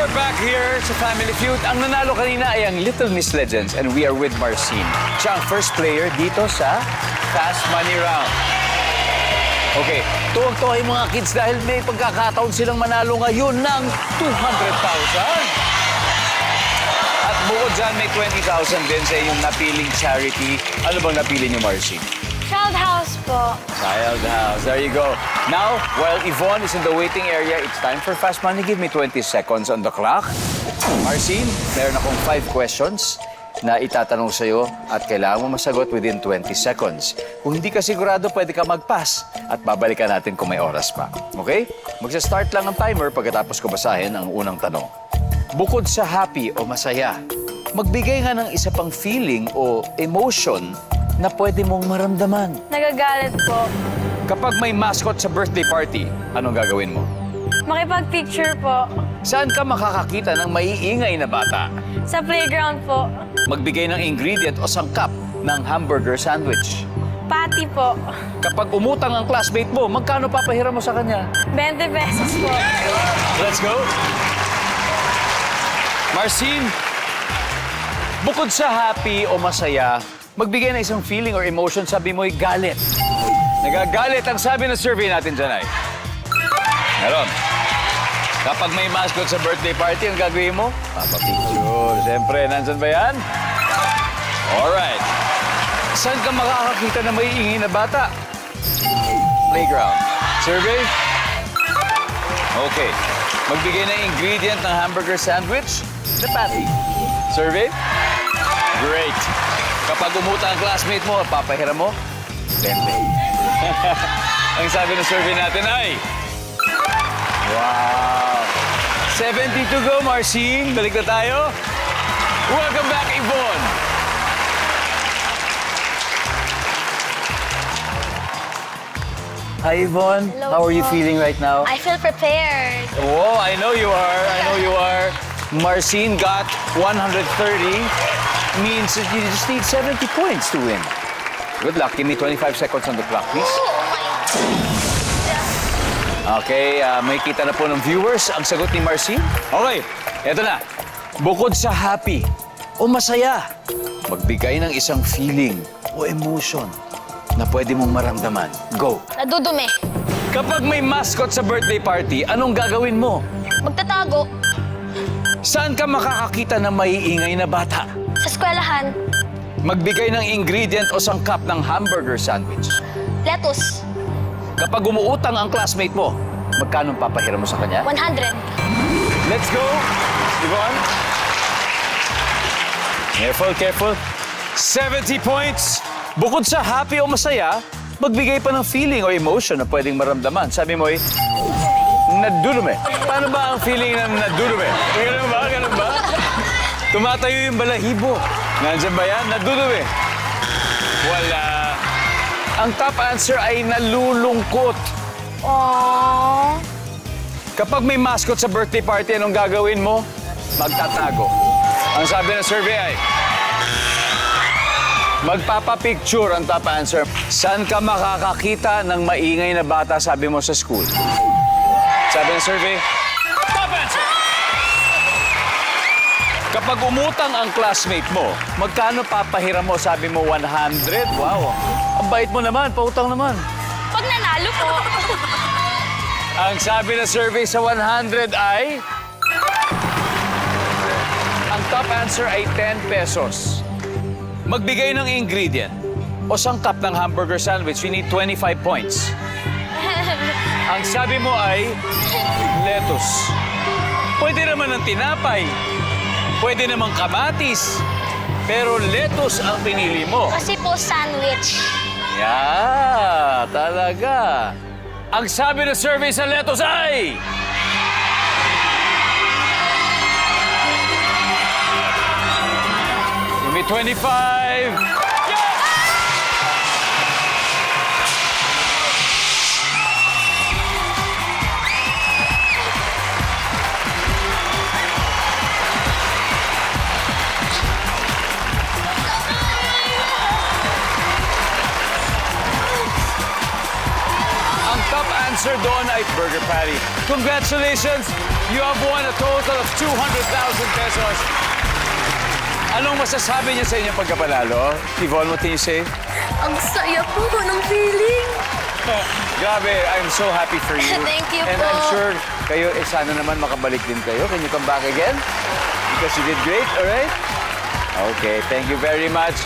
We're back here sa Family Feud. Ang nanalo kanina ay ang Little Miss Legends and we are with Marcine. Siya ang first player dito sa Fast Money Round. Okay, tuwag-tuwa yung mga kids dahil may pagkakataon silang manalo ngayon ng 200,000. At bukod dyan, may 20,000 din sa inyong napiling charity. Ano bang napili niyo, Marcine? Child house po. Child house. There you go. Now, while Yvonne is in the waiting area, it's time for Fast Money. Give me 20 seconds on the clock. Marcine, meron akong 5 questions na itatanong sa'yo at kailangan mo masagot within 20 seconds. Kung hindi ka sigurado, pwede ka mag-pass at babalikan natin kung may oras pa. Okay? Magsa-start lang ang timer pagkatapos ko basahin ang unang tanong. Bukod sa happy o masaya, magbigay nga ng isa pang feeling o emotion na pwede mong maramdaman. Nagagalit po. Kapag may mascot sa birthday party, anong gagawin mo? Makipag-picture po. Saan ka makakakita ng maiingay na bata? Sa playground po. Magbigay ng ingredient o sangkap ng hamburger sandwich. Patty po. Kapag umutang ang classmate mo, magkano papahiram mo sa kanya? 20 pesos po. Let's go! Marcine, bukod sa happy o masaya, magbigay na isang feeling or emotion, sabi mo'y galit. Nagagalit ang sabi ng survey natin dyan ay. Meron. Kapag may mascot sa birthday party, ang gagawin mo? Papapicture. Siyempre, nandyan ba yan? Alright. Saan ka makakakita na may ingay na bata? Playground. Survey? Okay. Magbigay ng ingredient ng hamburger sandwich? The patty. Survey? Great. Kapag umuta ang classmate mo, papahiram mo? 20. Ang sabi ng survey natin ay... Wow! 70 to go, Marcine. Balik na tayo. Welcome back, Yvonne. Hi, Yvonne. Hello How are you po. feeling right now? I feel prepared. Oh, I know you are. I know you are. Marcine got 130. Means that you just need 70 points to win. Good luck. Give me 25 seconds on the clock, please. Okay, may kita na po ng viewers ang sagot ni Marcine. Okay, eto na. Bukod sa happy o masaya, magbigay ng isang feeling o emotion na pwede mong maramdaman. Go! Nadudumi. Kapag may mascot sa birthday party, anong gagawin mo? Magtatago. Saan ka makakakita ng maiingay na bata? Sa eskwelahan. Magbigay ng ingredient o sangkap ng hamburger sandwich. Lettuce. Kapag umuutang ang classmate mo, magkano papahiram mo sa kanya? 100. Let's go! Yvonne? Careful, careful. 70 points. Bukod sa happy o masaya, magbigay pa ng feeling o emotion na pwedeng maramdaman. Sabi mo nadudumi. Paano ba ang feeling ng nadudumi? Ganun ba? Ganun ba? Tumatayo yung balahibo. Nandiyan ba yan? Nadudumi. Wala. Ang top answer ay nalulungkot. Aww. Kapag may mascot sa birthday party, anong gagawin mo? Magtatago. Ang sabi ng survey ay, magpapapicture ang top answer. Saan ka makakakita ng maingay na bata, sabi mo, sa school? Sabi ng survey, top answer! Kapag umutang ang classmate mo, magkano papahiram mo? Sabi mo, 100? Wow. Ang bait mo naman, pautang naman. Pag nanalo po. Ang sabi ng survey sa 100 ay... Ang top answer ay 10 pesos. Magbigay ng ingredient o sangkap ng hamburger sandwich, you need 25 points. Ang sabi mo ay lettuce. Pwede naman ng tinapay. Pwede namang kamatis. Pero lettuce ang pinili mo. Kasi po sandwich. Yeah, talaga. Ang sabi ng survey sa lettuce ay... Give me 25. top answer doon ay burger patty. Congratulations! You have won a total of 200,000 pesos. Anong masasabi niyo sa inyong pagkapanalo? Yvonne, what can you say? Ang saya po ng feeling. Grabe, I'm so happy for you. Thank you And po. I'm sure kayo, sana naman makabalik din kayo. Can you come back again? Because you did great, all right? Okay, thank you very much.